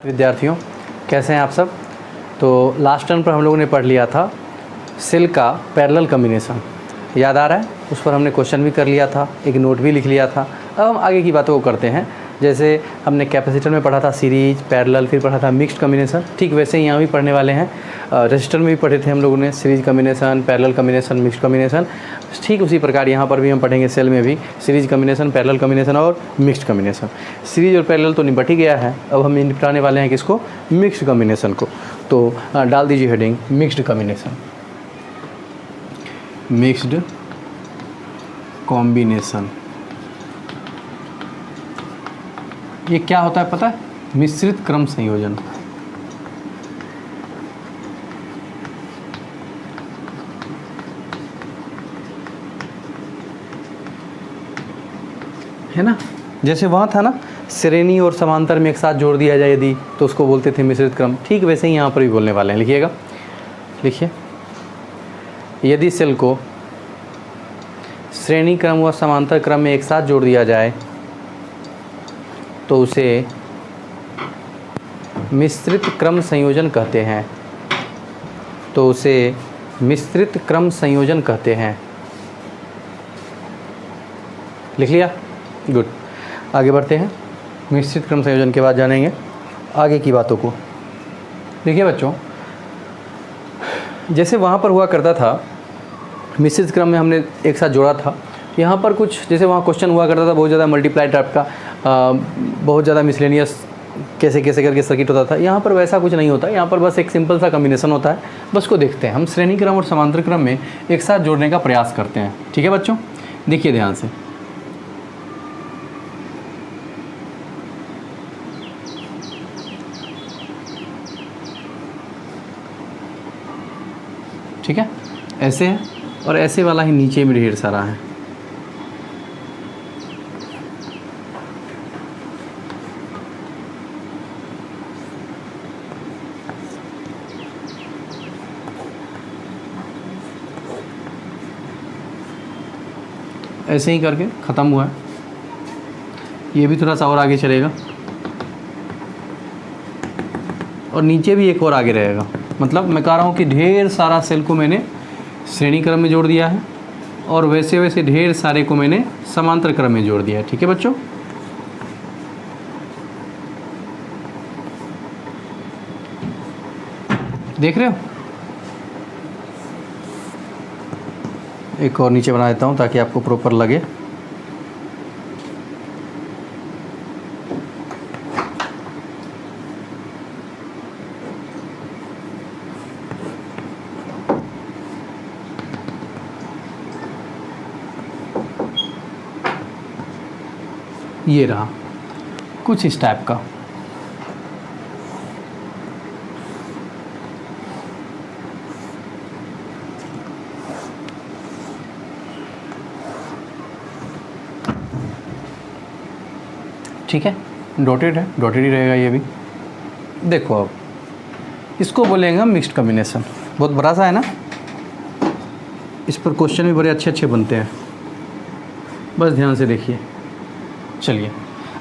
विद्यार्थियों, कैसे हैं आप सब। तो लास्ट टर्म पर हम लोगों ने पढ़ लिया था सेल का पैरेलल कॉम्बिनेशन, याद आ रहा है। उस पर हमने क्वेश्चन भी कर लिया था, एक नोट भी लिख लिया था। अब हम आगे की बातों को करते हैं। जैसे हमने कैपेसिटर में पढ़ा था सीरीज पैरेलल, फिर पढ़ा था मिक्स्ड कॉम्बिनेशन, ठीक वैसे ही यहाँ भी पढ़ने वाले हैं। रजिस्टर में भी पढ़े थे हम लोगों ने series combination, parallel combination, mixed combination. ठीक उसी प्रकार यहाँ पर भी हम पढ़ेंगे सेल में भी सीरीज कॉम्बिनेशन, पैरेलल कॉम्बिनेशन और मिक्स्ड कॉम्बिनेशन। सीरीज और पैरेलल तो निपट ही गया है, अब हम निपटाने वाले हैं किसको, मिक्स्ड कॉम्बिनेशन को। तो डाल दीजिए heading mixed combination. Mixed combination ये क्या होता है पता है, मिश्रित क्रम संयोजन। है ना, जैसे वहाँ था ना श्रेणी और समांतर में एक साथ जोड़ दिया जाए यदि, तो उसको बोलते थे मिश्रित क्रम। ठीक वैसे ही यहाँ पर भी बोलने वाले हैं। लिखिएगा, लिखिए, यदि सेल को श्रेणी क्रम व समांतर क्रम में एक साथ जोड़ दिया जाए तो उसे मिश्रित क्रम संयोजन कहते हैं। तो उसे मिश्रित क्रम संयोजन कहते हैं। लिख लिया, गुड। आगे बढ़ते हैं, मिश्रित क्रम संयोजन के बाद जानेंगे आगे की बातों को। देखिए बच्चों, जैसे वहाँ पर हुआ करता था मिश्रित क्रम में हमने एक साथ जोड़ा था, यहाँ पर कुछ जैसे वहाँ क्वेश्चन हुआ करता था बहुत ज़्यादा मल्टीप्लाई टाइप का, बहुत ज़्यादा मिसलेनियस कैसे कैसे करके सर्किट होता था। यहाँ पर वैसा कुछ नहीं होता, यहाँ पर बस एक सिंपल सा कॉम्बिनेशन होता है। बस को देखते हैं, हम श्रेणी क्रम और समांतर क्रम में एक साथ जोड़ने का प्रयास करते हैं। ठीक है बच्चों, देखिए ध्यान से। ठीक है, ऐसे है और ऐसे वाला ही नीचे में ढेर सारा है। ऐसे ही करके ख़त्म हुआ है। ये भी थोड़ा सा और आगे चलेगा और नीचे भी एक और आगे रहेगा। मतलब मैं कह रहा हूँ कि ढेर सारा सेल को मैंने श्रेणी क्रम में जोड़ दिया है और वैसे वैसे ढेर सारे को मैंने समांतर क्रम में जोड़ दिया है। ठीक है बच्चों, देख रहे हो। एक और नीचे बना देता हूँ ताकि आपको प्रॉपर लगे। ये रहा कुछ इस टाइप का। ठीक है, डॉटेड है, डॉटेड ही रहेगा ये भी। देखो अब इसको बोलेंगे हम मिक्स्ड कॉम्बिनेशन। बहुत बड़ा सा है ना, इस पर क्वेश्चन भी बड़े अच्छे अच्छे बनते हैं। बस ध्यान से देखिए। चलिए,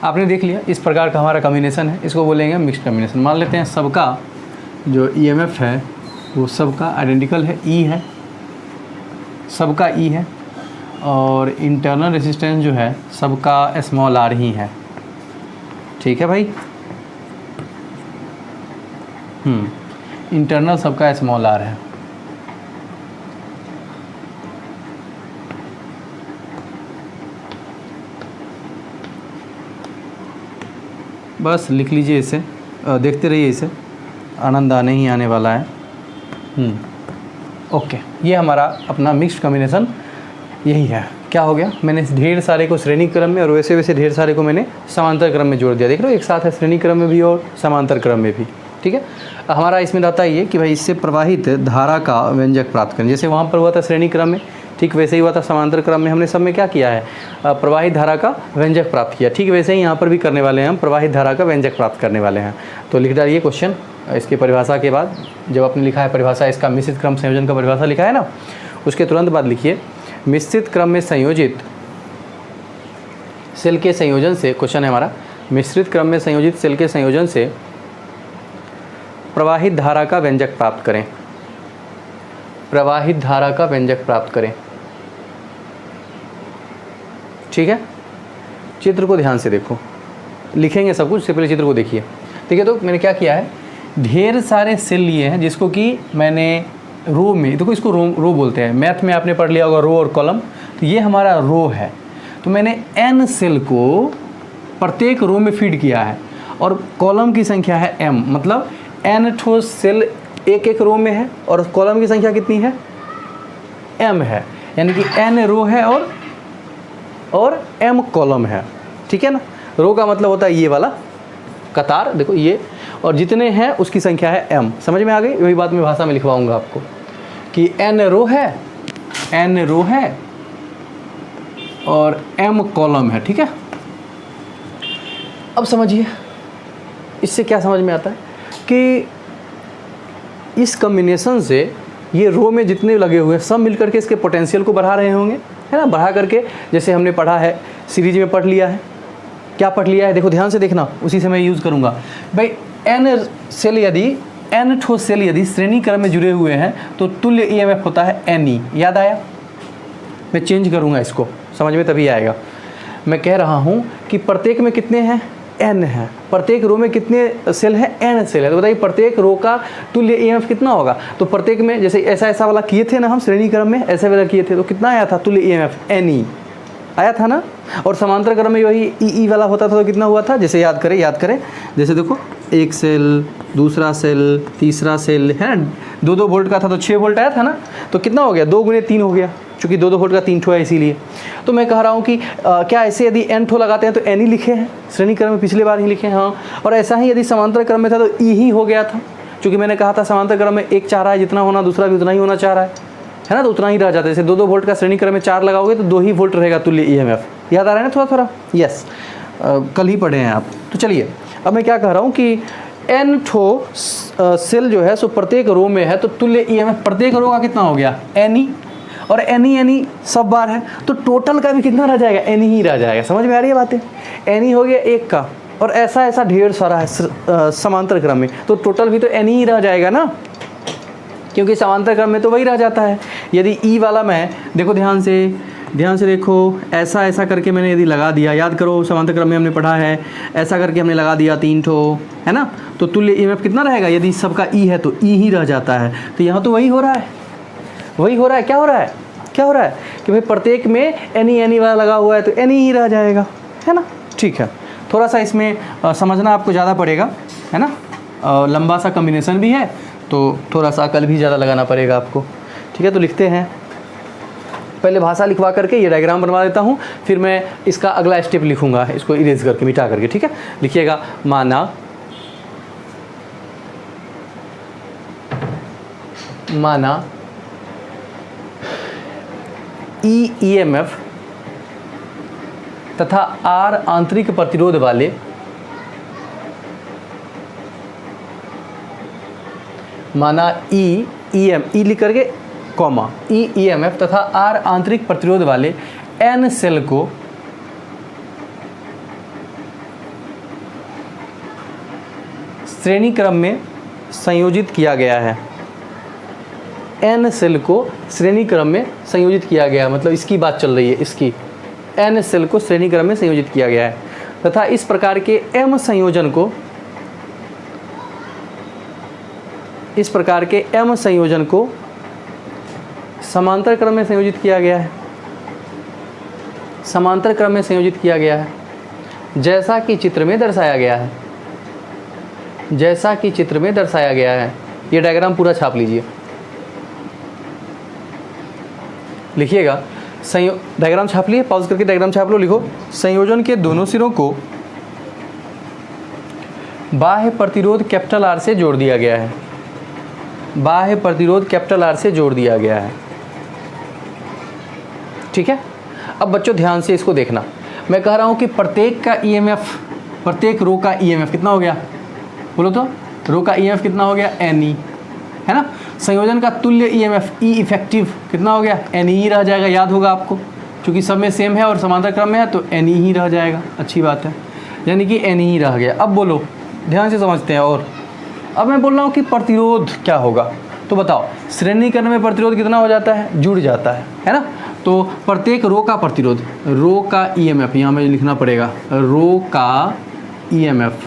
आपने देख लिया इस प्रकार का हमारा कॉम्बिनेशन है, इसको बोलेंगे मिक्स्ड कॉम्बिनेशन। मान लेते हैं सबका जो ईएमएफ है वो सबका आइडेंटिकल है, ई है, सबका ई है, और इंटरनल रेजिस्टेंस जो है सबका स्मॉल आर ही है। ठीक है भाई, इंटरनल सबका स्मॉल आर है। बस लिख लीजिए इसे, देखते रहिए इसे, आनंद आने ही आने वाला है। ओके, ये हमारा अपना मिक्स्ड कॉम्बिनेशन यही है। क्या हो गया, मैंने ढेर सारे को श्रेणी क्रम में और वैसे वैसे ढेर सारे को मैंने समांतर क्रम में जोड़ दिया। देख रहे हो, एक साथ है श्रेणी क्रम में भी और समांतर क्रम में भी। ठीक है, हमारा इसमें रहता है ये कि भाई इससे प्रवाहित धारा का व्यंजक प्राप्त करें। जैसे वहाँ पर हुआ था श्रेणी क्रम में, ठीक वैसे ही हुआ था समांतर क्रम में। हमने सब में क्या किया है, प्रवाहित धारा का व्यंजक प्राप्त किया। ठीक वैसे ही यहाँ पर भी करने वाले हैं, हम प्रवाहित धारा का व्यंजक प्राप्त करने वाले हैं। तो लिख डालिए क्वेश्चन इसकी परिभाषा के बाद, जब आपने लिखा है परिभाषा इसका, मिश्रित क्रम संयोजन का परिभाषा लिखा है ना, उसके तुरंत बाद लिखिए मिश्रित क्रम में संयोजित सेल के संयोजन से, क्वेश्चन है हमारा, मिश्रित क्रम में संयोजित सेल के संयोजन से प्रवाहित धारा का व्यंजक प्राप्त करें। प्रवाहित धारा का व्यंजक प्राप्त करें। ठीक है, चित्र को ध्यान से देखो, लिखेंगे सब कुछ, उससे पहले चित्र को देखिए। ठीक है, तो मैंने क्या किया है, ढेर सारे सेल लिए हैं जिसको कि मैंने रो में, देखो इसको रो बोलते हैं, मैथ में आपने पढ़ लिया होगा रो और कॉलम, तो ये हमारा रो है। तो मैंने n सेल को प्रत्येक रो में फीड किया है और कॉलम की संख्या है m, मतलब n ठो सेल एक एक रो में है और कॉलम की संख्या कितनी है, m है, यानी कि n रो है और m कॉलम है। ठीक है ना, रो का मतलब होता है ये वाला कतार, देखो ये, और जितने हैं उसकी संख्या है m। समझ में आ गई? वही बात मैं भाषा में लिखवाऊंगा आपको कि n रो है और m कॉलम है। ठीक है, अब समझिए इससे क्या समझ में आता है कि इस कॉम्बिनेशन से ये रो में जितने लगे हुए हैं सब मिलकर के इसके पोटेंशियल को बढ़ा रहे होंगे, है ना, बढ़ा करके, जैसे हमने पढ़ा है सीरीज में पढ़ लिया है। क्या पढ़ लिया है, देखो ध्यान से देखना, उसी से मैं यूज़ करूँगा। भाई n ठो सेल यदि श्रेणी क्रम में जुड़े हुए हैं तो तुल्य ईएमएफ होता है Ne। याद आया? मैं चेंज करूँगा इसको, समझ में तभी आएगा। मैं कह रहा हूँ कि प्रत्येक में कितने हैं, n है, प्रत्येक रो में कितने सेल हैं, n सेल है। तो बताइए प्रत्येक रो का तुल्य ईएमएफ कितना होगा। तो प्रत्येक में जैसे ऐसा वाला किए थे ना हम, श्रेणी क्रम में ऐसे वाला किए थे, तो कितना आया था तुल्य ईएमएफ, Ne आया था ना। और समांतर क्रम में वही ई वाला होता था, तो कितना हुआ था, जैसे याद करें, जैसे देखो एक सेल, दूसरा सेल, तीसरा सेल, है ना, 2-2 वोल्ट का था तो 6 वोल्ट आया था ना। तो कितना हो गया, 2 गुने 3 हो गया, चूँकि 2-2 वोल्ट का 3 ठो है इसीलिए। तो मैं कह रहा हूँ कि क्या ऐसे यदि n ठो लगाते हैं तो n ही लिखे हैं, श्रेणी क्रम में पिछले बार ही लिखे हैं, हाँ। और ऐसा ही यदि समांतर क्रम में था तो ई ही हो गया था, क्योंकि मैंने कहा था समांतर क्रम में एक चाह रहा है जितना होना, दूसरा भी उतना ही होना चाह रहा है ना, तो उतना ही रह जाता है। जैसे 2-2 वोल्ट का श्रेणी क्रम में 4 लगाओगे तो 2 ही वोल्ट रहेगा तुल्य ईएमएफ। याद आ रहा है ना थोड़ा? यस, कल ही पढ़े हैं आप। तो चलिए अब मैं क्या कह रहा हूँ कि n ठो सेल जो है सो प्रत्येक रो में है, तो तुल्य ईएमएफ प्रत्येक रो का कितना हो गया, Ne, और Ne सब बार है, तो टोटल का भी कितना रह जाएगा, Ne ही रह जाएगा। समझ में आ रही है बातें? Ne हो गया एक का, और ऐसा ढेर सारा है समांतर क्रम में, तो टोटल भी तो Ne ही रह जाएगा ना, क्योंकि समांतर क्रम में तो वही रह जाता है। यदि ई वाला मैं, देखो ध्यान से देखो, ऐसा करके मैंने यदि लगा दिया, याद करो समांतर क्रम में हमने पढ़ा है, ऐसा करके हमने लगा दिया 3 ठो, है ना, तो तुल्य ईएमएफ कितना रहेगा, यदि सबका ई है तो ई ही रह जाता है। तो यहाँ तो वही हो रहा है, क्या हो रहा है कि भाई प्रत्येक में Ne वाला लगा हुआ है तो Ne ही रह जाएगा, है ना। ठीक है, थोड़ा सा इसमें समझना आपको ज़्यादा पड़ेगा, है ना, लंबा सा कॉम्बिनेशन भी है, तो थोड़ा सा अकल भी ज़्यादा लगाना पड़ेगा आपको। ठीक है, तो लिखते हैं, पहले भाषा लिखवा करके ये डायग्राम बनवा देता हूँ, फिर मैं इसका अगला स्टेप लिखूँगा, इसको इरेज करके, मिटा करके। ठीक है, लिखिएगा, माना ईएमएफ तथा आर आंतरिक प्रतिरोध वाले माना ई लिख करके कॉमा ईएमएफ तथा आर आंतरिक प्रतिरोध वाले n सेल को श्रेणी क्रम में संयोजित किया गया है। n सेल को श्रेणी क्रम में संयोजित किया गया, मतलब इसकी बात चल रही है, इसकी n सेल को श्रेणी क्रम में संयोजित किया गया है तथा इस प्रकार के m संयोजन को समांतर क्रम में संयोजित किया गया है, समांतर क्रम में संयोजित किया गया है, जैसा कि चित्र में दर्शाया गया है, ये डायग्राम पूरा छाप लीजिए, लिखिएगा। डायग्राम छाप लिए, पॉज करके डायग्राम छाप लो, लिखो, संयोजन के दोनों सिरों को बाह्य प्रतिरोध कैपिटल R से जोड़ दिया गया है, बाह्य प्रतिरोध कैपिटल R से जोड़ दिया गया है। ठीक है, अब बच्चों ध्यान से इसको देखना, मैं कह रहा हूं कि प्रत्येक का ईएमएफ, प्रत्येक रो का ईएमएफ कितना हो गया, बोलो तो, रो का ईएमएफ कितना हो गया, Ne, है ना। संयोजन का तुल्य ईएमएफ ई इफेक्टिव कितना हो गया, Ne ही रह जाएगा, याद होगा आपको, क्योंकि सब में सेम है और समांतर क्रम में है तो Ne ही रह जाएगा। अच्छी बात है, यानी कि Ne ही रह गया। अब बोलो, ध्यान से समझते हैं, और अब मैं बोल रहा हूँ कि प्रतिरोध क्या होगा, तो बताओ श्रेणीकरण में प्रतिरोध कितना हो जाता है, जुड़ जाता है ना। तो प्रत्येक रो का प्रतिरोध, रो का ईएमएफ यहाँ में लिखना पड़ेगा, रो का ईएमएफ,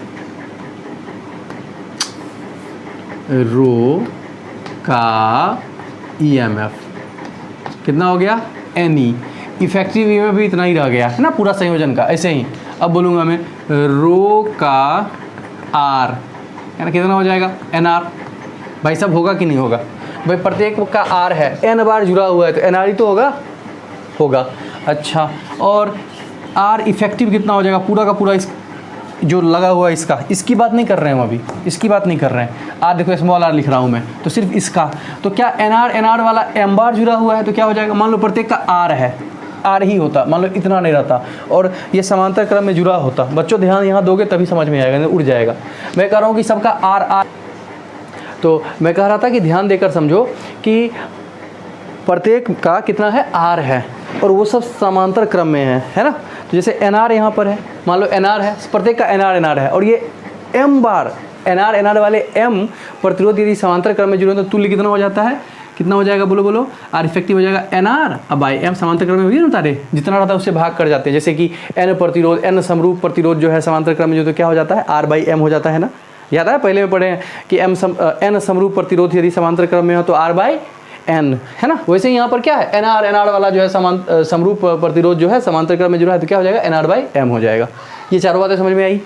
रो का ईएमएफ कितना हो गया, एनई। इफेक्टिव ईएमएफ भी इतना ही रह गया है ना पूरा संयोजन का। ऐसे ही अब बोलूँगा मैं रो का आर, है ना, कितना हो जाएगा, एन आर। भाई साहब होगा कि नहीं होगा, भाई प्रत्येक का आर है, एन बार जुड़ा हुआ है तो एन आर ही तो होगा। अच्छा, और आर इफेक्टिव कितना हो जाएगा, पूरा का पूरा इस जो लगा हुआ है इसकी बात नहीं कर रहे हैं हम अभी, इसकी बात नहीं कर रहे हैं। आर देखो स्मॉल आर लिख रहा हूँ मैं, तो सिर्फ इसका। तो क्या एन आर वाला एम बार जुड़ा हुआ है तो क्या हो जाएगा, मान लो प्रत्येक का आर है, आर ही होता, मान लो इतना नहीं रहता और ये समांतर क्रम में जुड़ा होता। बच्चों ध्यान यहाँ दोगे तभी समझ में आएगा, नहीं उड़ जाएगा। मैं कह रहा हूँ कि सबका आर, तो मैं कह रहा था कि ध्यान देकर समझो कि प्रत्येक का कितना है, आर है, और वो सब समांतर क्रम में है ना। तो जैसे एन आर यहाँ पर है, मान लो एन आर है, प्रत्येक का एन आर है, और ये एम बार एन आर वाले एम प्रतिरोध यदि समांतर क्रम में जुड़े तो तुल्य कितना हो जाता है, कितना हो जाएगा, बोलो आर इफेक्टिव हो जाएगा एन आर अब बाई एम। समांतर क्रम में हुई ना तारे, जितना रहता है उससे भाग कर जाते हैं। जैसे कि एन प्रतिरोध, एन समरूप प्रतिरोध जो है समांतर क्रम में जो, तो क्या हो जाता है, आर बाई एम हो जाता है ना। याद है पहले में पढ़े हैं कि एन समरूप प्रतिरोध यदि समांतर क्रम में हो तो आर बाई एन, है ना। वैसे ही यहाँ पर क्या है, एन आर वाला जो है समरूप प्रतिरोध जो है समांतर क्रम में जुड़ा है तो क्या हो जाएगा, एन आर बाई एम हो जाएगा। ये चारों बातें समझ में आई,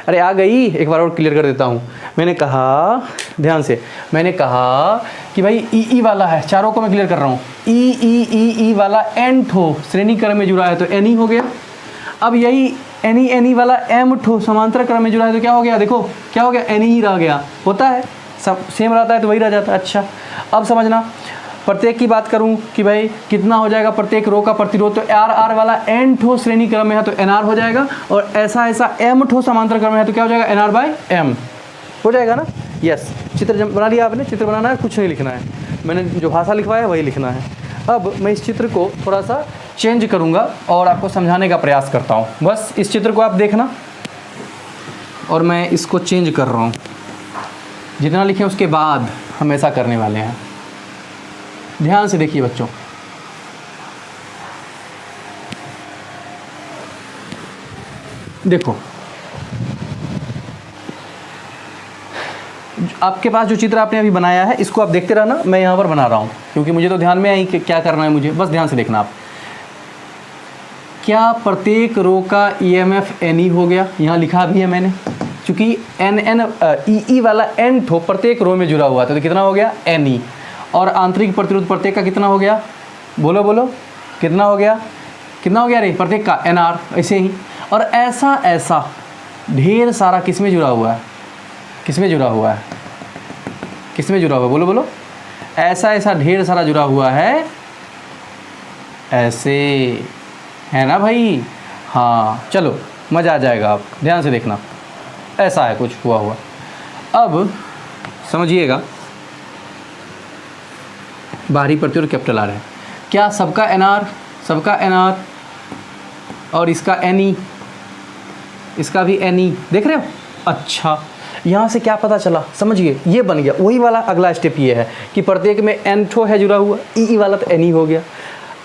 अरे आ गई, एक बार और क्लियर कर देता हूँ। मैंने कहा, ध्यान से, मैंने कहा कि भाई ई वाला है, चारों को मैं क्लियर कर रहा हूँ, ई वाला एन ठो श्रेणी क्रम में जुड़ा है तो एन ही हो गया। अब यही एनी वाला एम ठो समांतर क्रम में जुड़ा है तो क्या हो गया, देखो क्या हो गया, एन ही रह गया। होता है सब सेम रहता है तो वही रह जाता है। अच्छा अब समझना, प्रत्येक की बात करूं कि भाई कितना हो जाएगा प्रत्येक रो का प्रतिरोध, तो आर वाला एन ठो श्रेणी क्रम में है तो एन आर हो जाएगा, और ऐसा एम ठो समांतर क्रम में है तो क्या हो जाएगा, एन आर बाई एम हो जाएगा ना। यस, चित्र बना लिया आपने, चित्र बनाना है, कुछ नहीं लिखना है, मैंने जो भाषा लिखवाया वही लिखना है। अब मैं इस चित्र को थोड़ा सा चेंज करूँगा और आपको समझाने का प्रयास करता हूँ। बस इस चित्र को आप देखना, और मैं इसको चेंज कर रहा हूँ। जितना लिखे उसके बाद हम ऐसा करने वाले हैं। ध्यान से देखिए बच्चों, देखो आपके पास जो चित्र आपने अभी बनाया है इसको आप देखते रहना, मैं यहाँ पर बना रहा हूँ क्योंकि मुझे तो ध्यान में आई कि क्या करना है मुझे, बस ध्यान से देखना आप। क्या प्रत्येक रो का ईएमएफ एन ई हो गया, यहाँ लिखा भी है मैंने, क्योंकि ई वाला एन ठो प्रत्येक रो में जुड़ा हुआ था तो कितना हो गया, एन ई। और आंतरिक प्रतिरोध प्रत्येक का कितना हो गया, बोलो कितना हो गया रे, प्रत्येक का एन आर। ऐसे ही और ऐसा ढेर सारा किस में जुड़ा हुआ है, बोलो ऐसा ढेर सारा जुड़ा हुआ है, ऐसे है ना भाई। हाँ चलो मज़ा आ जाएगा, आप ध्यान से देखना, ऐसा है कुछ हुआ। अब समझिएगा, बाहरी प्रतिरोध कैपिटल आर है, क्या सबका एन आर और इसका एन ई, इसका भी एन ई, देख रहे हो। अच्छा यहाँ से क्या पता चला, समझिए ये बन गया वही वाला। अगला स्टेप ये है कि प्रत्येक में एन ठो है जुड़ा हुआ, ई वाला तो एन ई हो गया,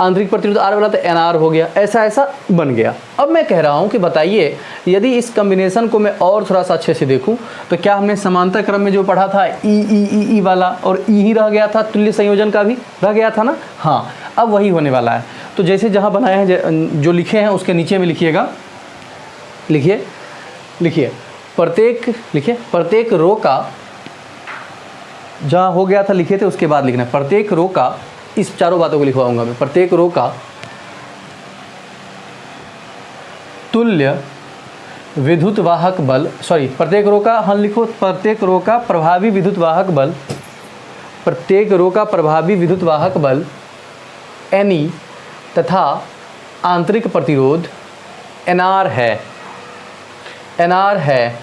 आंतरिक प्रतिरोध आर वाला तो एन आर हो गया, ऐसा बन गया। अब मैं कह रहा हूँ कि बताइए यदि इस कॉम्बिनेशन को मैं और थोड़ा सा अच्छे से देखूँ तो क्या हमने समांतर क्रम में जो पढ़ा था ई वाला और ई ही रह गया था, तुल्य संयोजन का भी रह गया था ना। हाँ अब वही होने वाला है। तो जैसे जहाँ बनाए हैं जो लिखे हैं उसके नीचे में लिखिएगा, लिखिए प्रत्येक रो का, जहाँ हो गया था लिखे थे उसके बाद लिखना है प्रत्येक रो का, इस चारों बातों को लिखवाऊंगा मैं, प्रत्येक रो का तुल्य विद्युत वाहक बल, प्रत्येक रो का, हम लिखो प्रत्येक रो का प्रभावी विद्युत वाहक बल, प्रत्येक रो का प्रभावी विद्युत वाहक बल एन ई तथा आंतरिक प्रतिरोध एन आर है,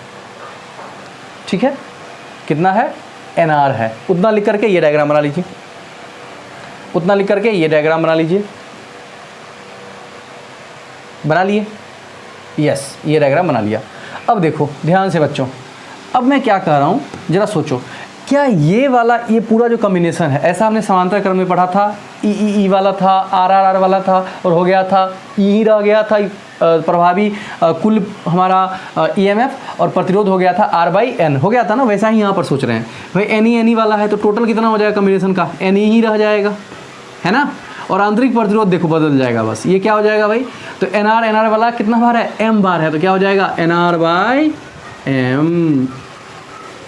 ठीक है, कितना है, एन आर है। उतना लिख करके ये डायग्राम बना लीजिए, बना लिए। यस, ये डायग्राम बना लिया। अब देखो ध्यान से बच्चों, अब मैं क्या कह रहा हूँ, ज़रा सोचो, क्या ये वाला ये पूरा जो कॉम्बिनेशन है, ऐसा हमने समांतर क्रम में पढ़ा था, ई वाला था, आर वाला था, और हो गया था ई रह गया था प्रभावी कुल हमारा ईएमएफ, और प्रतिरोध हो गया था R/N हो गया था ना। वैसा ही यहाँ पर सोच रहे हैं भाई, एनी वाला है तो टोटल कितना हो जाएगा कॉम्बिनेशन का, एनी ही रह जाएगा, है ना। और आंतरिक प्रतिरोध देखो बदल जाएगा, बस ये क्या हो जाएगा भाई, तो NR वाला कितना बार है, M बार है, तो क्या हो जाएगा NR/M,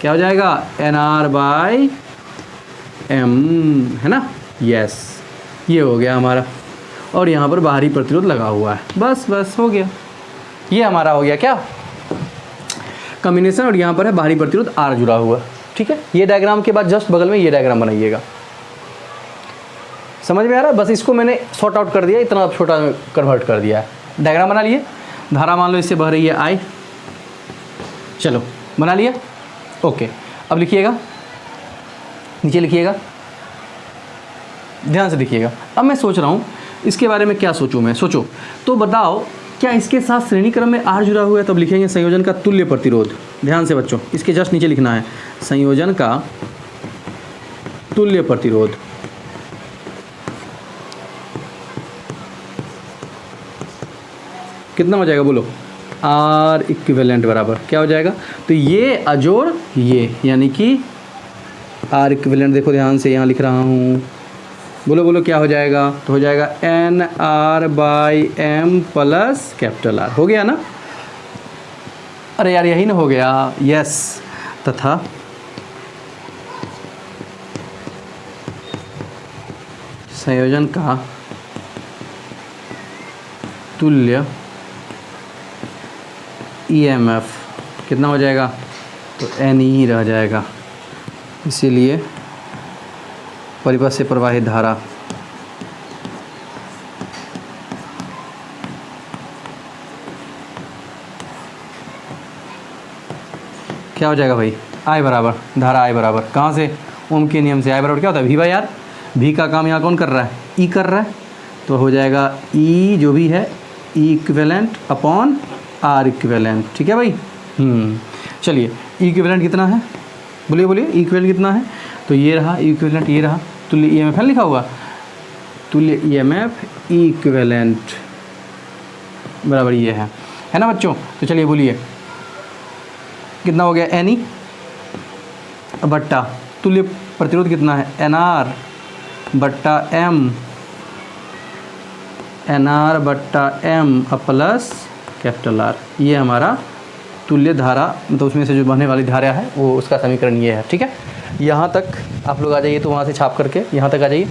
क्या हो जाएगा NR/M, है ना। यस, ये हो गया हमारा, और यहाँ पर बाहरी प्रतिरोध लगा हुआ है, बस हो गया, ये हमारा हो गया क्या कॉम्बिनेशन, और यहाँ पर है बाहरी प्रतिरोध R जुड़ा हुआ, ठीक है। ये डायग्राम के बाद जस्ट बगल में ये डायग्राम बनाइएगा, समझ में आ रहा है। बस इसको मैंने सॉर्ट आउट कर दिया, इतना छोटा कन्वर्ट कर दिया है। डायग्राम बना लिए, धारा मान लो इससे बह रही है I, चलो बना लिया, ओके। अब लिखिएगा, नीचे लिखिएगा, ध्यान से देखिएगा। अब मैं सोच रहा हूँ इसके बारे में क्या सोचूं मैं, सोचो तो बताओ, क्या इसके साथ श्रेणी क्रम में R जुड़ा हुआ है, तब लिखेंगे संयोजन का तुल्य प्रतिरोध। ध्यान से बच्चों, इसके जस्ट नीचे लिखना है संयोजन का तुल्य प्रतिरोध। कितना हो जाएगा बोलो, R इक्विवेलेंट बराबर क्या हो जाएगा, तो ये अजोड़ ये, यानी कि R इक्विवेलेंट, देखो ध्यान से यहाँ लिख रहा हूँ, बोलो क्या हो जाएगा, तो हो जाएगा NR/M प्लस कैपिटल R, हो गया ना। अरे यार यही ना हो गया, यस। तथा संयोजन का तुल्य EMF कितना हो जाएगा, तो N ही रह जाएगा, इसीलिए परिपथ से प्रवाहित धारा क्या हो जाएगा भाई, I बराबर, धारा I बराबर कहाँ से, ओम के नियम से। I बराबर क्या होता है, V यार, V का काम यहाँ कौन कर रहा है, E कर रहा है, तो हो जाएगा E जो भी है E equivalent upon R equivalent, ठीक है भाई। चलिए E इक्विवेलेंट कितना है, बोलिए E इक्विवेलेंट कितना है, तो ये रहा E इक्विवेलेंट, ये रहा तुल्य EMF है लिखा हुआ, तुल्य EMF E इक्विवेलेंट बराबर ये है ना बच्चों। तो चलिए बोलिए कितना हो गया, NE बट्टा तुल्य प्रतिरोध कितना है, NR बट्टा M प्लस कैपिटल R, ये हमारा तुल्य धारा, मतलब उसमें से जो बहने वाली धारा है वो उसका समीकरण ये है, ठीक है। यहाँ तक आप लोग आ जाइए, तो वहाँ से छाप करके यहाँ तक आ जाइए,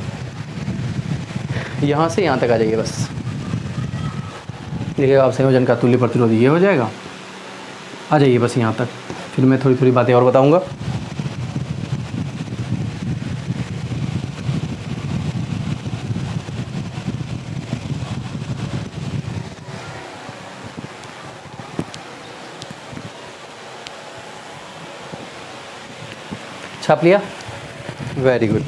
यहाँ से यहाँ तक आ जाइए, बस देखिएगा आप संयोजन का तुल्य प्रतिरोध ये हो जाएगा, आ जाइए बस यहाँ तक, फिर मैं थोड़ी बातें और बताऊँगा। छाप लिया, वेरी गुड।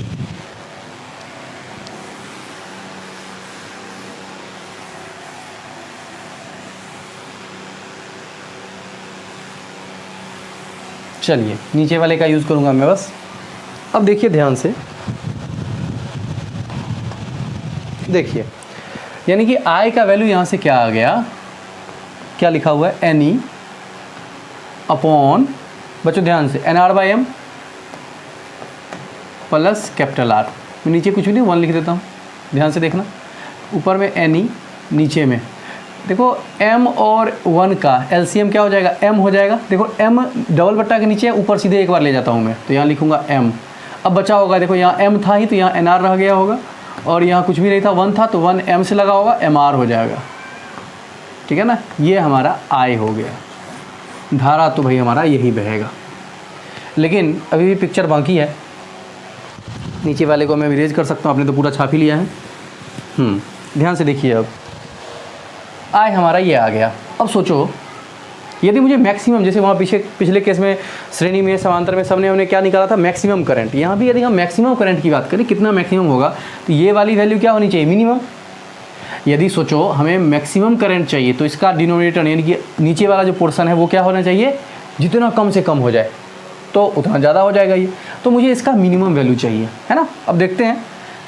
चलिए नीचे वाले का यूज़ करूँगा मैं बस। अब देखिए ध्यान से, देखिए यानी कि I का वैल्यू यहाँ से क्या आ गया, क्या लिखा हुआ है, NE अपॉन, बच्चों ध्यान से, NR/M प्लस कैपिटल R। मैं नीचे कुछ भी नहीं 1 लिख देता हूँ, ध्यान से देखना, ऊपर में NE, नीचे में देखो M और 1 का LCM क्या हो जाएगा, M हो जाएगा। देखो M डबल बट्टा के नीचे, ऊपर सीधे एक बार ले जाता हूँ मैं, तो यहाँ लिखूँगा M। अब बचा होगा, देखो यहाँ M था ही तो यहाँ NR रह गया होगा, और यहाँ कुछ भी नहीं था, 1 था तो 1 M से लगा होगा, MR हो जाएगा, ठीक है ना। ये हमारा I हो गया, धारा तो भाई हमारा यही बहेगा। लेकिन अभी भी पिक्चर बाकी है, नीचे वाले को मैं इरेज कर सकता हूँ, आपने तो पूरा छाप ही लिया है। ध्यान से देखिए, अब I हमारा ये आ गया। अब सोचो यदि मुझे मैक्सिमम, जैसे वहाँ पिछले केस में श्रेणी में समांतर में सबने हमने क्या निकाला था, मैक्सिमम करंट, यहाँ भी यदि हम मैक्सिमम करंट की बात करें, कितना मैक्सिमम होगा, तो ये वाली वैल्यू क्या होनी चाहिए, मिनिमम। यदि सोचो हमें मैक्सिमम करंट चाहिए, तो इसका डिनोमिनेटर यानी कि नीचे वाला जो पोर्शन है वो क्या होना चाहिए, जितना कम से कम हो जाए। तो उतना ज़्यादा हो जाएगा ये। तो मुझे इसका मिनिमम वैल्यू चाहिए, है ना। अब देखते हैं,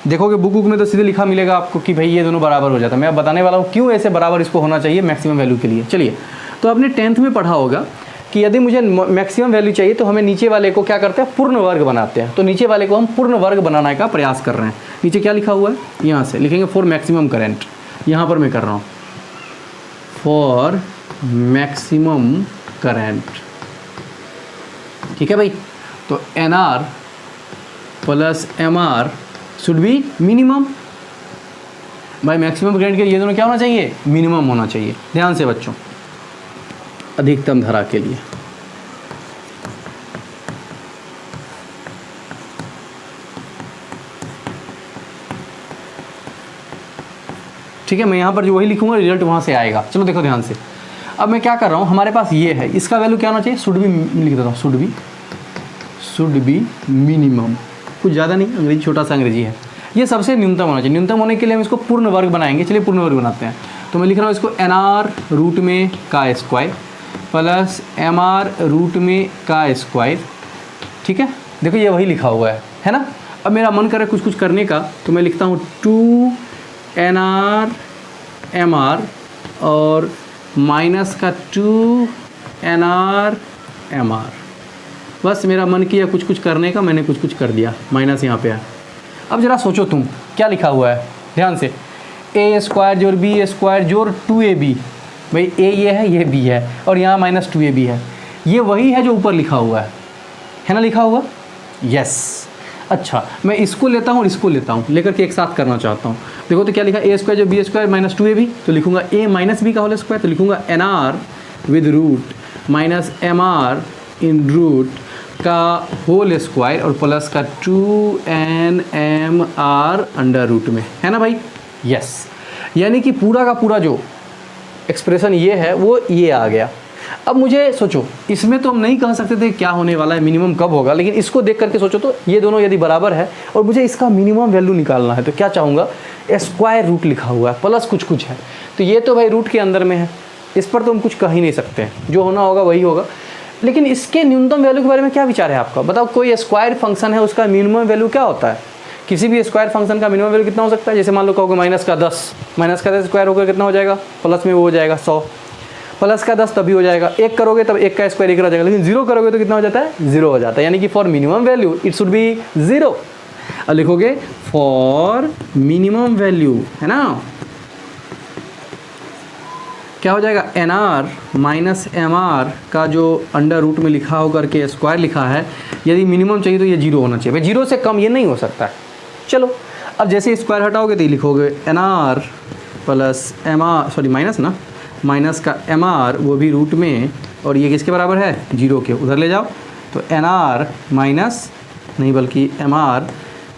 देखोगे बुक में तो सीधे लिखा मिलेगा आपको कि भाई ये दोनों बराबर हो जाता है। मैं अब बताने वाला हूँ क्यों ऐसे बराबर इसको होना चाहिए मैक्सिमम वैल्यू के लिए। चलिए, तो आपने 10th में पढ़ा होगा कि यदि मुझे मैक्सिमम वैल्यू चाहिए तो हमें नीचे वाले को क्या करते हैं, पूर्ण वर्ग बनाते हैं। तो नीचे वाले को हम पूर्ण वर्ग बनाने का प्रयास कर रहे हैं। नीचे क्या लिखा हुआ है, यहाँ से लिखेंगे फॉर मैक्सिमम करंट। यहाँ पर मैं कर रहा हूँ फॉर मैक्सिमम करंट, ठीक है भाई। तो NR plus MR should be minimum. भाई मैक्सिमम करंट के ये दोनों क्या होना चाहिए, मिनिमम होना चाहिए। ध्यान से बच्चों, अधिकतम धारा के लिए ठीक है, मैं यहाँ पर जो वही लिखूंगा रिजल्ट वहाँ से आएगा। चलो देखो ध्यान से, अब मैं क्या कर रहा हूँ, हमारे पास ये है, इसका वैल्यू क्या होना चाहिए, शुड बी, लिख देता हूँ शुड बी मिनिमम। कुछ ज़्यादा नहीं, अंग्रेजी छोटा सा अंग्रेजी है। ये सबसे न्यूनतम होना चाहिए। न्यूनतम होने के लिए हम इसको पूर्ण वर्ग बनाएंगे। चलिए पूर्ण वर्ग बनाते हैं। तो मैं लिख रहा हूँ इसको NR रूट में का स्क्वायर प्लस MR रूट में का स्क्वायर, ठीक है। देखो ये वही लिखा हुआ है ना। अब मेरा मन करे कुछ करने का, तो मैं लिखता हूँ 2NR MR और माइनस का 2NR MR। बस मेरा मन किया कुछ करने का, मैंने कुछ कर दिया, माइनस यहाँ पे है। अब ज़रा सोचो तुम क्या लिखा हुआ है, ध्यान से, A स्क्वायर जोड़ B स्क्वायर जोड़ 2AB। भाई A ये है, ये B है, और यहाँ माइनस 2AB है। ये वही है जो ऊपर लिखा हुआ है ना, लिखा हुआ। यस, अच्छा मैं इसको लेता हूँ और इसको लेता हूँ, लेकर के एक साथ करना चाहता हूँ। देखो तो क्या लिखा, A स्क्वायर जो B स्क्वायर माइनस 2AB, तो लिखूंगा A माइनस B का होल स्क्वायर, तो लिखूंगा NR with root minus MR in root का होल स्क्वायर और प्लस का 2NMR अंडर रूट में, है ना भाई। यस, यानी कि पूरा का पूरा जो एक्सप्रेशन ये है वो ये आ गया। अब मुझे सोचो, इसमें तो हम नहीं कह सकते थे क्या होने वाला है, मिनिमम कब होगा, लेकिन इसको देख करके सोचो तो ये दोनों यदि बराबर है और मुझे इसका मिनिमम वैल्यू निकालना है, तो क्या चाहूँगा, स्क्वायर रूट लिखा हुआ है प्लस कुछ है, तो ये तो भाई रूट के अंदर में है, इस पर तो हम कुछ कह ही नहीं सकते, जो होना होगा वही होगा। लेकिन इसके न्यूनतम वैल्यू के बारे में क्या विचार है आपका, बताओ। कोई स्क्वायर फंक्शन है, उसका मिनिमम वैल्यू क्या होता है, किसी भी स्क्वायर फंक्शन का मिनिमम वैल्यू कितना हो सकता है। जैसे मान लो कहोगे माइनस का 10 स्क्वायर होकर कितना हो जाएगा, प्लस में वो हो जाएगा 100, प्लस का 10 तभी हो जाएगा, 1 करोगे तब 1 का स्क्वायर 1 हो जाएगा, लेकिन 0 करोगे तो कितना हो जाता है, 0 हो जाता है। यानी कि for minimum value it should be 0। अब लिखोगे फॉर मिनिमम वैल्यू, है ना, क्या हो जाएगा, NR माइनस MR का जो अंडर रूट में लिखा होकर के स्क्वायर लिखा है, यदि मिनिमम चाहिए तो ये 0 होना चाहिए। भाई 0 से कम ये नहीं हो सकता है। चलो अब जैसे स्क्वायर हटाओगे तो ये लिखोगे NR plus MR, sorry minus ना, माइनस का MR वो भी रूट में, और ये किसके बराबर है, 0 के। उधर ले जाओ तो NR माइनस नहीं बल्कि MR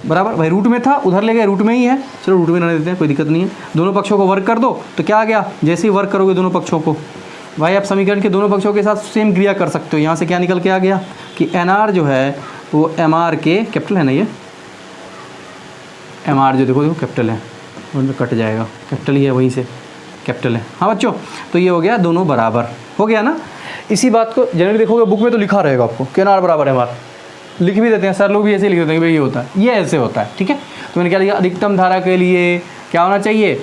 बराबर, भाई रूट में था उधर ले गए, रूट में ही है, चलो रूट में रहने देते हैं, कोई दिक्कत नहीं है। दोनों पक्षों को वर्क कर दो तो क्या आ गया, जैसे ही वर्क करोगे दोनों पक्षों को, भाई आप समीकरण के दोनों पक्षों के साथ सेम क्रिया कर सकते हो। यहाँ से क्या निकल के आ गया कि NR जो है वो MR के कैपिटल है ना, ये MR जो देखो कैपिटल है, उनमें कट जाएगा, कैपिटल ही है, वहीं से कैपिटल है। हाँ बच्चों, तो ये हो गया, दोनों बराबर हो गया ना। इसी बात को जनरली देखोगे बुक में तो लिखा रहेगा आपको कि NR बराबर MR, लिख भी देते हैं सर लोग भी, ऐसे लिख देते हैं कि भाई ये होता है, ये ऐसे होता है, ठीक है। तो मैंने क्या लिखा, अधिकतम धारा के लिए क्या होना चाहिए,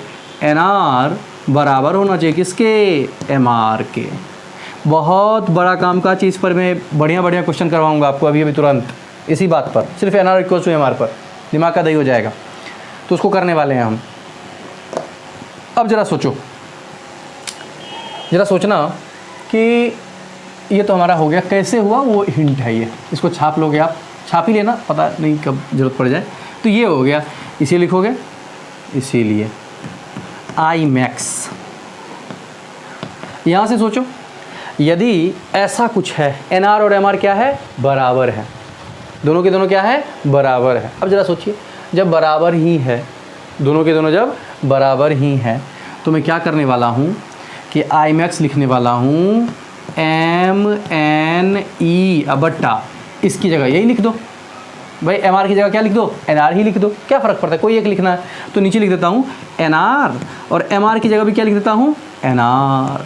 NR बराबर होना चाहिए किसके, MR के। बहुत बड़ा काम का चीज़ पर मैं बढ़िया क्वेश्चन करवाऊंगा आपको अभी तुरंत, इसी बात पर, सिर्फ NR इक्वल्स टू MR पर दिमाग का दही हो जाएगा, तो उसको करने वाले हैं हम। अब ज़रा सोचो, ज़रा सोचना कि ये तो हमारा हो गया, कैसे हुआ वो हिंट है, ये इसको छाप लोगे आप, छाप ही लेना, पता नहीं कब ज़रूरत पड़ जाए। तो ये हो गया, इसे लिखोगे, इसीलिए I max। यहाँ से सोचो, यदि ऐसा कुछ है, NR और MR क्या है, बराबर है, दोनों के दोनों क्या है, बराबर है। अब ज़रा सोचिए, जब बराबर ही है, दोनों के दोनों जब बराबर ही हैं, तो मैं क्या करने वाला हूँ कि I max लिखने वाला हूँ MNE बट्टा, इसकी जगह यही लिख दो भाई, MR की जगह क्या लिख दो, NR ही लिख दो, क्या फ़र्क पड़ता है, कोई एक लिखना है तो नीचे लिख देता हूँ NR, और MR की जगह भी क्या लिख देता हूँ, NR,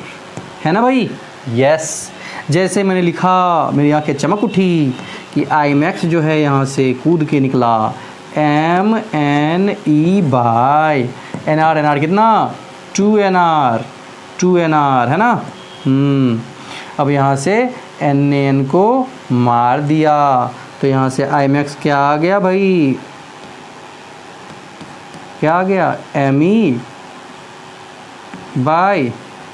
है ना भाई। यस, जैसे मैंने लिखा मेरी आंखें चमक उठी कि आई मैक्स जो है यहाँ से कूद के निकला MNE बाय NR, NR कितना 2NR है ना। अब यहाँ से NaN को मार दिया तो यहाँ से आई मैक्स क्या आ गया भाई, क्या आ गया ME बाय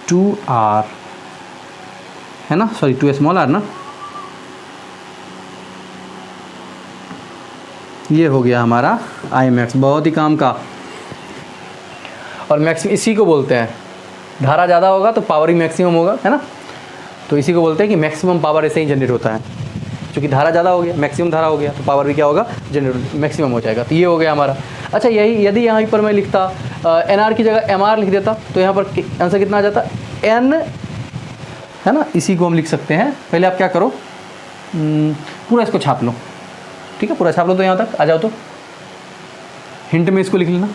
2R है ना, सॉरी 2 स्मॉल r ना। ये हो गया हमारा आई मैक्स, बहुत ही काम का। और मैक्सिमम इसी को बोलते हैं, धारा ज़्यादा होगा तो पावर ही मैक्सिमम होगा, है ना। तो इसी को बोलते हैं कि मैक्सिमम पावर ऐसे ही जनरेट होता है, क्योंकि धारा ज़्यादा हो गया, मैक्सिमम धारा हो गया तो पावर भी क्या होगा, जनरेट मैक्सिमम हो जाएगा। तो ये हो गया हमारा। अच्छा यही यदि यहाँ पर मैं लिखता NR की जगह MR लिख देता तो यहाँ पर आंसर कितना आ जाता, N है ना। इसी को हम लिख सकते हैं, पहले आप क्या करो पूरा इसको छाप लो, ठीक है, पूरा छाप लो। तो यहाँ तक आ जाओ, तो हिंट में इसको लिख लेना,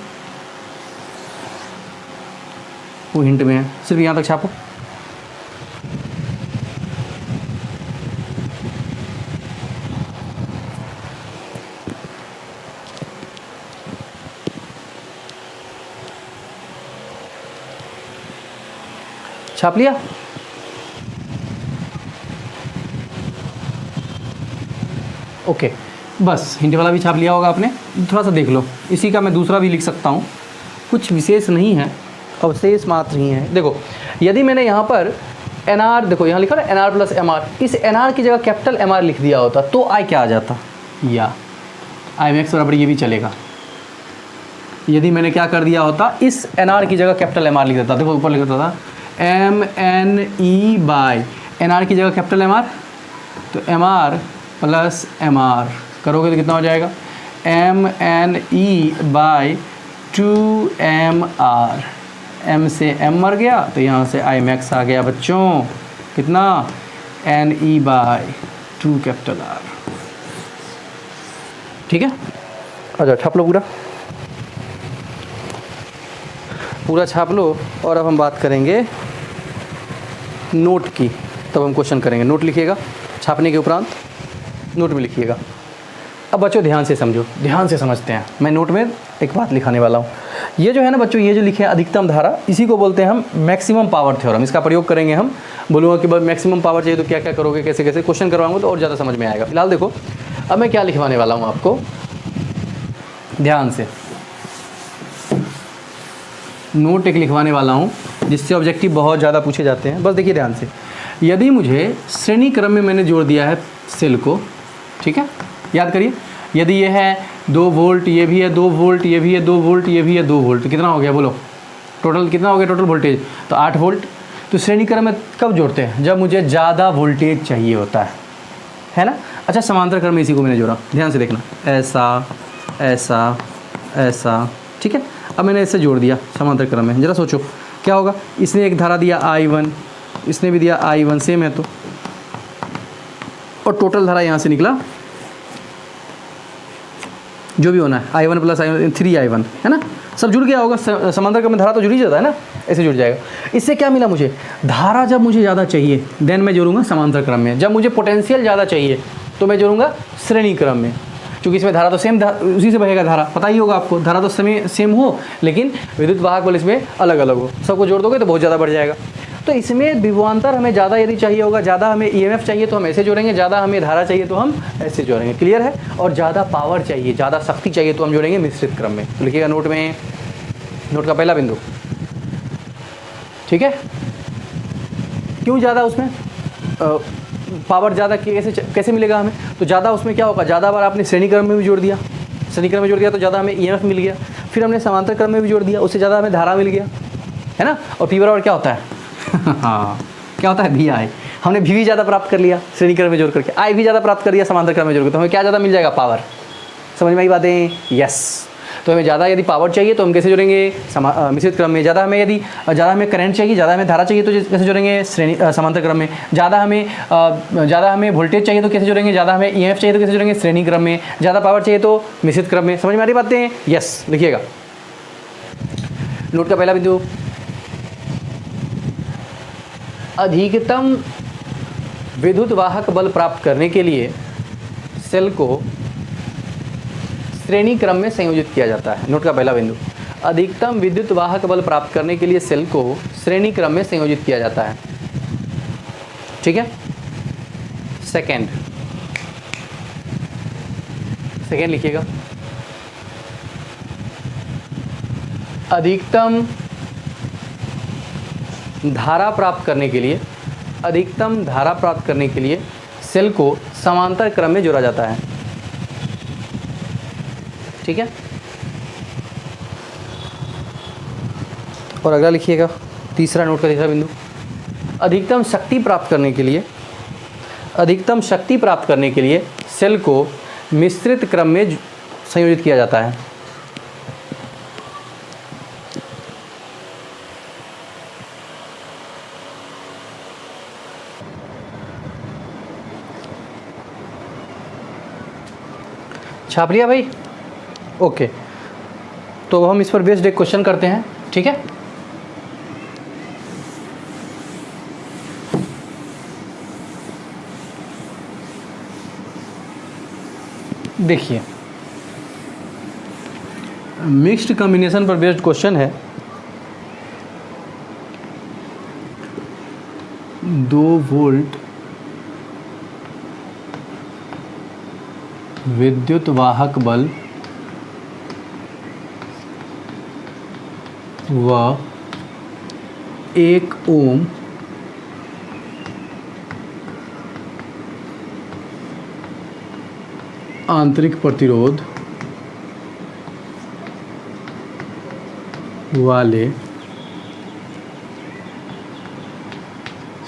वो हिंट में है, सिर्फ यहाँ तक छापो। छाप लिया। ओके बस हिंट वाला भी छाप लिया होगा आपने। थोड़ा सा देख लो, इसी का मैं दूसरा भी लिख सकता हूँ, कुछ विशेष नहीं है, अवशेष मात्र ही है। देखो यदि मैंने यहाँ पर NR, देखो यहाँ लिखा ना NR प्लस MR, इस NR की जगह कैपिटल MR लिख दिया होता तो आई क्या आ जाता, या आई मैक्स बराबर ये भी चलेगा। यदि मैंने क्या कर दिया होता, इस NR की जगह कैपिटल MR लिख देता, देखो ऊपर लिख देता था MNE बाय NR की जगह कैपिटल MR, तो MR प्लस MR करोगे तो कितना हो जाएगा, MNE बाय 2MR, M से M मर गया तो यहाँ से आई मैक्स आ गया बच्चों, कितना NE बाय 2 कैपिटल R। ठीक है, अच्छा छाप लो, पूरा छाप लो। और अब हम बात करेंगे नोट की, तब हम क्वेश्चन करेंगे। नोट लिखिएगा, छापने के उपरांत नोट में लिखिएगा। अब बच्चों ध्यान से समझो, ध्यान से समझते हैं। मैं नोट में एक बात लिखाने वाला हूँ। ये जो है ना बच्चों, ये जो लिखे हैं अधिकतम धारा, इसी को बोलते हैं हम मैक्सिमम पावर थ्योरम। इसका प्रयोग करेंगे हम। बोलूँगा कि मैक्सिमम पावर चाहिए तो क्या क्या करोगे, कैसे कैसे क्वेश्चन करवाऊंगा तो और ज़्यादा समझ में आएगा। फिलहाल देखो अब मैं क्या लिखवाने वाला हूँ आपको, ध्यान से। नोट एक लिखवाने वाला हूँ जिससे ऑब्जेक्टिव बहुत ज़्यादा पूछे जाते हैं। बस देखिए ध्यान से, यदि मुझे श्रेणी क्रम में मैंने जोड़ दिया है सेल को, ठीक है, याद करिए, यदि ये है 2 वोल्ट, ये भी है 2 वोल्ट, ये भी है 2 वोल्ट, ये भी है 2 वोल्ट, तो कितना हो गया बोलो, टोटल कितना हो गया, टोटल वोल्टेज तो 8 वोल्ट। तो श्रेणी क्रम में कब जोड़ते हैं, जब मुझे ज़्यादा वोल्टेज चाहिए होता है ना। अच्छा समांतर क्रम में इसी को मैंने जोड़ा, ध्यान से देखना, ऐसा ऐसा ऐसा, ठीक है। अब मैंने इससे जोड़ दिया समांतर क्रम में, ज़रा सोचो क्या होगा। इसने एक धारा दिया I1, इसने भी दिया I1, सेम है तो, और टोटल धारा यहाँ से निकला जो भी होना है, I1 प्लस I1 3I1 है ना, सब जुड़ गया होगा। समांतर क्रम में धारा तो जुड़ ही जाता है ना, ऐसे जुड़ जाएगा। इससे क्या मिला मुझे, धारा जब मुझे ज़्यादा चाहिए देन मैं जोड़ूंगा समांतर क्रम में, जब मुझे पोटेंशियल ज़्यादा चाहिए तो मैं जोड़ूंगा श्रेणी क्रम में, क्योंकि इसमें धारा तो सेम उसी से बहेगा धारा, पता ही होगा आपको, धारा तो सेम हो लेकिन विद्युत वाहक बल इसमें अलग अलग हो, सबको जोड़ दोगे तो बहुत ज़्यादा बढ़ जाएगा। तो इसमें विभवांतर हमें ज़्यादा यदि चाहिए होगा, ज़्यादा हमें EMF चाहिए तो हम ऐसे जोड़ेंगे, ज़्यादा हमें धारा चाहिए तो हम ऐसे जोड़ेंगे, क्लियर है। और ज़्यादा पावर चाहिए, ज़्यादा शक्ति चाहिए तो हम जोड़ेंगे मिश्रित क्रम में। तो लिखिएगा नोट में, नोट का पहला बिंदु, ठीक है। क्यों ज़्यादा उसमें पावर ज़्यादा कैसे मिलेगा हमें, तो ज़्यादा उसमें क्या होगा, ज़्यादा बार आपने श्रेणी क्रम में भी जोड़ दिया, श्रेणी क्रम में जोड़ दिया तो ज़्यादा हमें EMF मिल गया, फिर हमने समांतर क्रम में भी जोड़ दिया, उससे ज़्यादा हमें धारा मिल गया, है ना। और P बराबर क्या होता है हाँ क्या होता है, VI। हमने V भी ज़्यादा प्राप्त कर लिया श्रेणी क्रम में जोड़ करके, I भी ज़्यादा प्राप्त कर लिया समांतर क्रम में जोड़ करके, तो हमें क्या ज़्यादा मिल जाएगा, पावर। समझ में आई बातें, यस। तो हमें ज़्यादा यदि पावर चाहिए तो हम कैसे जोड़ेंगे, मिश्रित क्रम में। ज़्यादा हमें करंट चाहिए, ज़्यादा हमें धारा चाहिए तो कैसे जोड़ेंगे, श्रेणी समांतर क्रम में। ज़्यादा हमें वोल्टेज चाहिए तो कैसे जोड़ेंगे, ज़्यादा हमें EMF चाहिए तो कैसे जोड़ेंगे, श्रेणी क्रम में। ज़्यादा पावर चाहिए तो मिश्रित क्रम में। समझ में आ रही बातें, यस। लिखिएगा नोट का पहला बिंदु, अधिकतम विद्युत वाहक बल प्राप्त करने के लिए सेल को श्रेणी क्रम में संयोजित किया जाता है। नोट का पहला बिंदु, अधिकतम विद्युत वाहक बल प्राप्त करने के लिए सेल को श्रेणी क्रम में संयोजित किया जाता है। ठीक है। सेकेंड लिखिएगा, अधिकतम धारा प्राप्त करने के लिए सेल को समांतर क्रम में जोड़ा जाता है। ठीक है। और अगला लिखिएगा, तीसरा नोट का तीसरा बिंदु, अधिकतम शक्ति प्राप्त करने के लिए सेल को मिश्रित क्रम में संयोजित किया जाता है। छाप लिया भाई? ओके, तो हम इस पर बेस्ड एक क्वेश्चन करते हैं। ठीक है। देखिए, मिक्स्ड कॉम्बिनेशन पर बेस्ड क्वेश्चन है। 2 वोल्ट विद्युत वाहक बल व 1 ओम आंतरिक प्रतिरोध वाले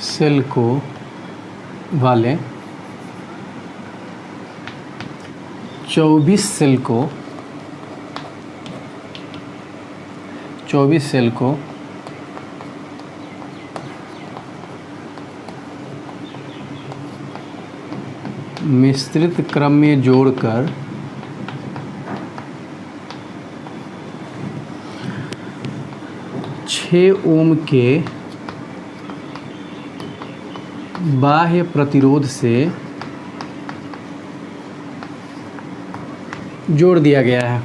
सेल को 24 सेल को मिश्रित क्रम में जोड़कर 6 ओम के बाह्य प्रतिरोध से जोड़ दिया गया है।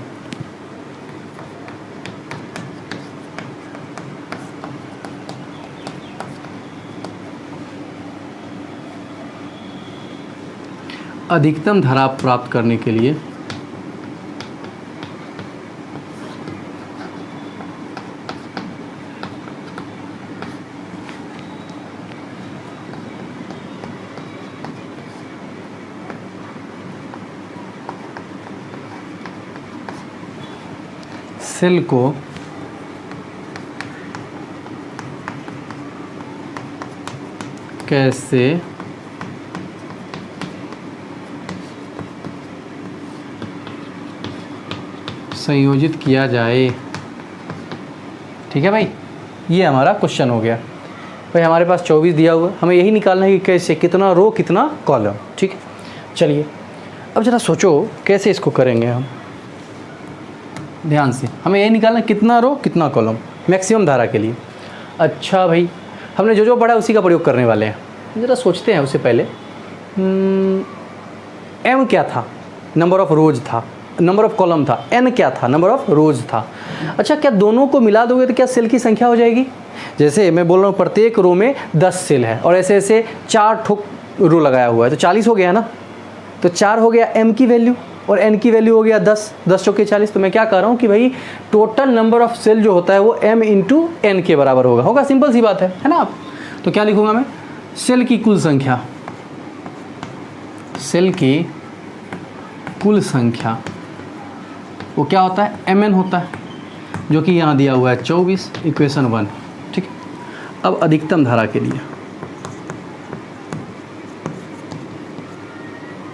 अधिकतम धारा प्राप्त करने के लिए सेल को कैसे संयोजित किया जाए। ठीक है भाई, ये हमारा क्वेश्चन हो गया। भाई हमारे पास 24 दिया हुआ, हमें यही निकालना है कि कैसे, कितना रो कितना कॉलम। ठीक है, चलिए अब जरा सोचो कैसे इसको करेंगे हम। ध्यान से, हमें यही निकालना है कितना रो कितना कॉलम मैक्सिमम धारा के लिए। अच्छा भाई, हमने जो पढ़ा उसी का प्रयोग करने वाले हैं। ज़रा सोचते हैं उससे पहले, एम क्या था? नंबर ऑफ़ रोज था, नंबर ऑफ़ कॉलम था। एन क्या था? नंबर ऑफ़ रोज था। अच्छा, क्या दोनों को मिला दोगे तो क्या सेल की संख्या हो जाएगी? जैसे मैं बोल रहा हूँ प्रत्येक रो में 10 सेल है और ऐसे ऐसे 4 ठोक रो लगाया हुआ है तो 40 हो गया ना। तो 4 हो गया एम की वैल्यू और एन की वैल्यू हो गया 10, 10 चौके 40। तो मैं क्या कह रहा हूँ कि भाई टोटल नंबर ऑफ़ सेल जो होता है वो एम इंटू एन के बराबर होगा। सिंपल सी बात है ना आप? तो क्या लिखूँगा मैं? सेल की कुल संख्या, सेल की कुल संख्या वो क्या होता है? एम एन होता है, जो कि यहाँ दिया हुआ है 24, इक्वेशन 1। ठीक है, अब अधिकतम धारा के लिए,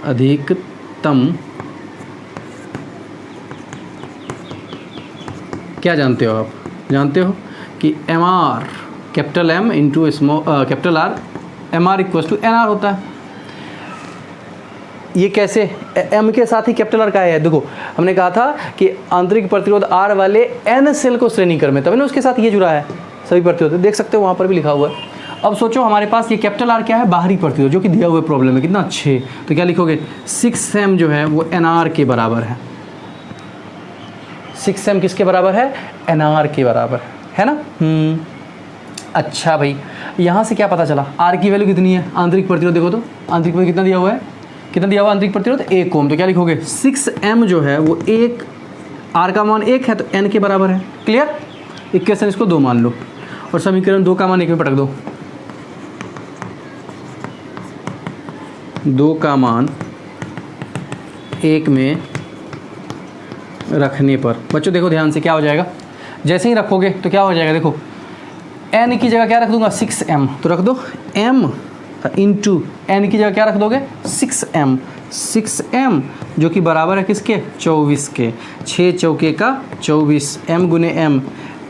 अधिकतम क्या जानते हो आप? जानते हो कि M R, capital M into capital R, M R equal to N R होता है। ये कैसे? एम के साथ ही कैपिटल आर का है। देखो हमने कहा था कि आंतरिक प्रतिरोध आर वाले एन सेल को श्रेणी क्रम में, तभी ना उसके साथ ये जुड़ा है सभी प्रतिरोध। देख सकते हो वहाँ पर भी लिखा हुआ है अब सोचो हमारे पास ये कैपिटल आर क्या है, बाहरी प्रतिरोध, जो कि दिया हुआ प्रॉब्लम है कितना 6, तो क्या लिखोगे 6m जो है वो nr के बराबर है। 6m किसके बराबर है, nr के बराबर है ना। अच्छा भाई, यहाँ से क्या पता चला, r की वैल्यू कितनी है, आंतरिक प्रतिरोध देखो तो, आंतरिक प्रतिरोध कितना दिया हुआ है, कितना दिया हुआ आंतरिक प्रतिरोध 1 ओम, तो क्या लिखोगे 6m जो है वो 1, r का मान 1 है तो n के बराबर है। क्लियर, इक्वेशन इसको 2 मान लो और समीकरण 2 का मान 1 में पटक दो। 2 का मान 1 में रखने पर बच्चों देखो ध्यान से क्या हो जाएगा, जैसे ही रखोगे तो क्या हो जाएगा, देखो n की जगह क्या रख दूंगा 6m, तो रख दो m इंटू n की जगह क्या रख दोगे 6m, 6m जो कि बराबर है किसके 24 के, 6 चौके का 24, m गुने m,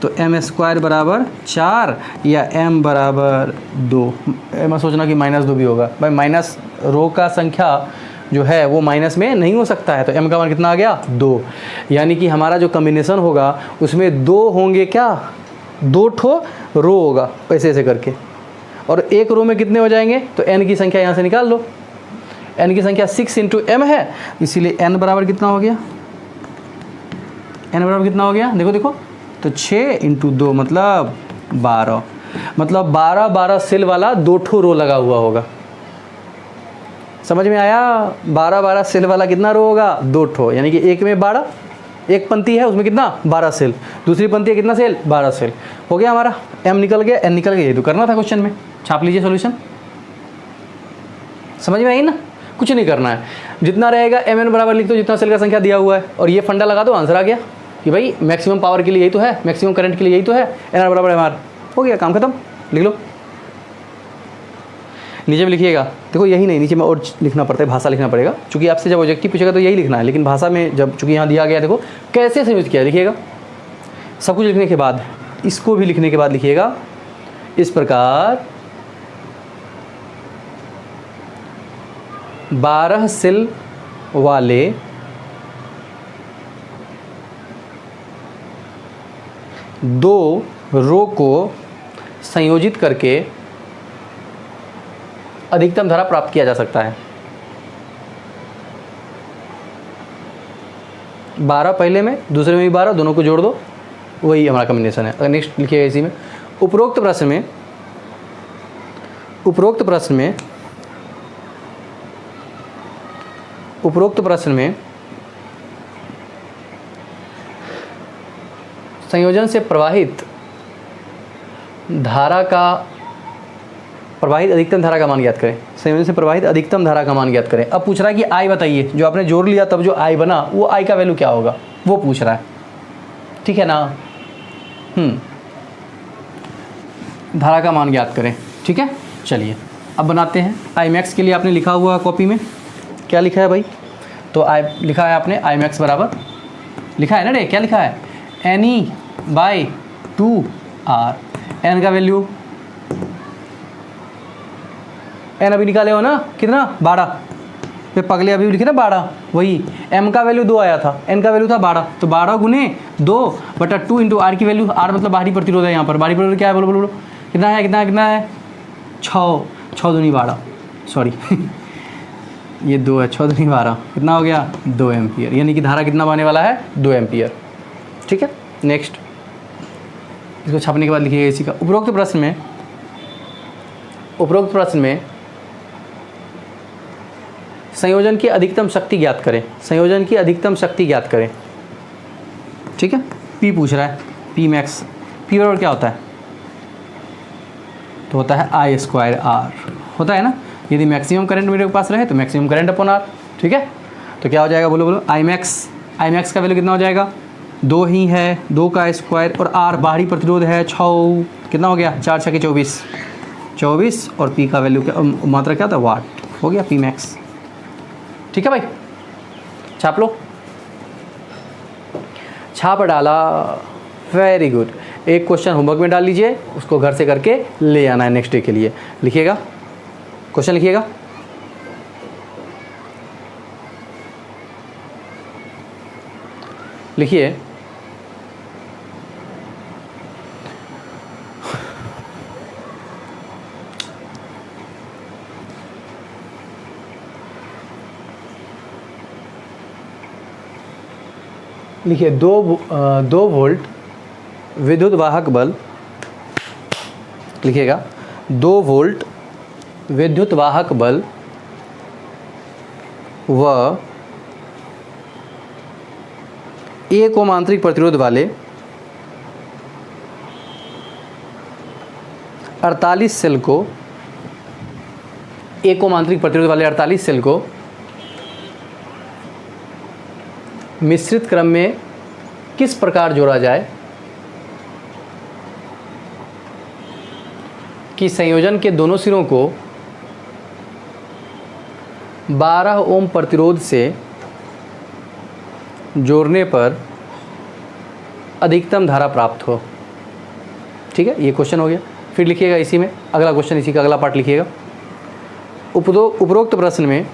तो m स्क्वायर बराबर 4 या m बराबर 2। मैं सोचना कि -2 भी होगा भाई, माइनस रो का संख्या जो है वो माइनस में नहीं हो सकता है, तो m का मान कितना आ गया 2, यानी कि हमारा जो कॉम्बिनेशन होगा उसमें 2 होंगे, क्या 2 ठो रो होगा ऐसे ऐसे करके, और एक रो में कितने हो जाएंगे, तो n की संख्या यहाँ से निकाल लो, n की संख्या 6 इंटू m है, इसीलिए n बराबर कितना हो गया, n बराबर कितना हो गया, देखो देखो तो 6 इंटू 2 मतलब 12, मतलब 12 सेल वाला 2 ठो रो लगा हुआ होगा। समझ में आया, 12 सेल वाला कितना रो होगा 2 ठो, यानी कि एक में 12, एक पंक्ति है उसमें कितना 12 सेल, दूसरी पंक्ति है कितना सेल 12 सेल, हो गया हमारा, m निकल गया n निकल गया, ये तो करना था क्वेश्चन में। छाप लीजिए सॉल्यूशन, समझ में आई ना, कुछ नहीं करना है, जितना रहेगा mn बराबर लिख दो जितना सेल का संख्या दिया हुआ है, और ये फंडा लगा दो, आंसर आ गया कि भाई मैक्सिमम पावर के लिए यही तो है, मैक्सिमम करंट के लिए यही तो है, nr बराबर mr, हो गया काम खत्म, लिख लो। नीचे में लिखिएगा, देखो यही नहीं, नीचे में और लिखना पड़ता है, भाषा लिखना पड़ेगा, क्योंकि आपसे जब ऑब्जेक्टिव पूछेगा तो यही लिखना है, लेकिन भाषा में जब चूँकि यहाँ दिया गया, देखो कैसे संयोजित किया, लिखिएगा सब कुछ लिखने के बाद, इसको भी लिखने के बाद लिखिएगा इस प्रकार, 12 सेल वाले 2 रो को संयोजित करके अधिकतम धारा प्राप्त किया जा सकता है। 12 पहले में, दूसरे में भी 12, दोनों को जोड़ दो, वही हमारा कॉम्बिनेशन है। अगर नेक्स्ट लिखिएगा इसी में, उपरोक्त प्रश्न में संयोजन से प्रवाहित अधिकतम धारा का मान ज्ञात करें, संयोजन से प्रवाहित अधिकतम धारा का मान ज्ञात करें। अब पूछ रहा है कि I बताइए, जो आपने जोड़ लिया तब जो I बना वो I का वैल्यू क्या होगा, वो पूछ रहा है, ठीक है ना। धारा का मान ज्ञात करें, ठीक है। चलिए अब बनाते हैं। I max के लिए आपने लिखा हुआ कॉपी में क्या लिखा है भाई, तो लिखा है आपने I max बराबर, लिखा है ना रे, क्या लिखा है NE/2R, n का वैल्यू n अभी निकाले हो ना, कितना 12 पे पगले अभी लिखे ना 12, वही m का वैल्यू 2 आया था, n का वैल्यू था 12, तो 12 गुने 2/2 इंटू r की वैल्यू, r मतलब बाहरी प्रतिरोध है, यहाँ पर बाहरी प्रतिरोध क्या है, बोलो बोलो कितना है, कितना है 6 दूनी 12, सॉरी ये 2 है, 6 दूनी 12, कितना हो गया 2 एम्पियर, यानी कि धारा कितना बने वाला है 2 एम्पियर, ठीक है। नेक्स्ट इसको छापने के बाद लिखिएगा इसी का, उपरोक्त प्रश्न में संयोजन की अधिकतम शक्ति ज्ञात करें, संयोजन की अधिकतम शक्ति ज्ञात करें, ठीक है। P पूछ रहा है, P मैक्स, P बराबर क्या होता है, तो होता है I/R, होता है ना, यदि मैक्सिमम करंट मेरे पास रहे तो मैक्सिमम करंट अपॉन R, ठीक है। तो क्या हो जाएगा, बोलो बोलो I max का वैल्यू कितना हो जाएगा, 2 ही है, 2 का स्क्वायर, और R बाहरी प्रतिरोध है 6, कितना हो गया 4 6 24, और P का वैल्यू क्या, मात्रा क्या था वाट, हो गया P मैक्स, ठीक है भाई। छाप लो, छाप डाला, वेरी गुड। एक क्वेश्चन होमवर्क में डाल लीजिए, उसको घर से करके ले आना है नेक्स्ट डे के लिए। लिखिएगा, क्वेश्चन लिखिएगा, लिखिए लिखिए 2 वोल्ट विद्युत वाहक बल, लिखिएगा 2 वोल्ट विद्युत वाहक बल व 1 ओम आंतरिक प्रतिरोध वाले 48 सेल को, 1 ओम आंतरिक प्रतिरोध वाले 48 सेल को मिश्रित क्रम में किस प्रकार जोड़ा जाए कि संयोजन के दोनों सिरों को 12 ओम प्रतिरोध से जोड़ने पर अधिकतम धारा प्राप्त हो। ठीक है, ये क्वेश्चन हो गया। फिर लिखिएगा इसी में अगला क्वेश्चन, इसी का अगला पार्ट लिखिएगा। उपरोक्त प्रश्न में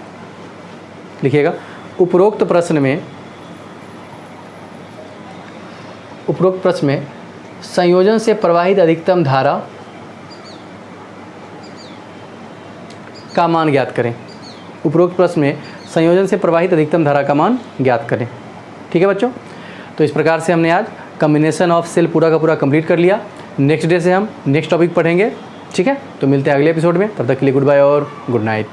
लिखिएगा, उपरोक्त प्रश्न में संयोजन से प्रवाहित अधिकतम धारा का मान ज्ञात करें। उपरोक्त प्रश्न में संयोजन से प्रवाहित अधिकतम धारा का मान ज्ञात करें। ठीक है बच्चों, तो इस प्रकार से हमने आज कॉम्बिनेशन ऑफ सेल पूरा का पूरा कंप्लीट कर लिया। नेक्स्ट डे से हम नेक्स्ट टॉपिक पढ़ेंगे। ठीक है, तो मिलते हैं अगले एपिसोड में, तब तक के लिए गुड बाय और गुड नाइट।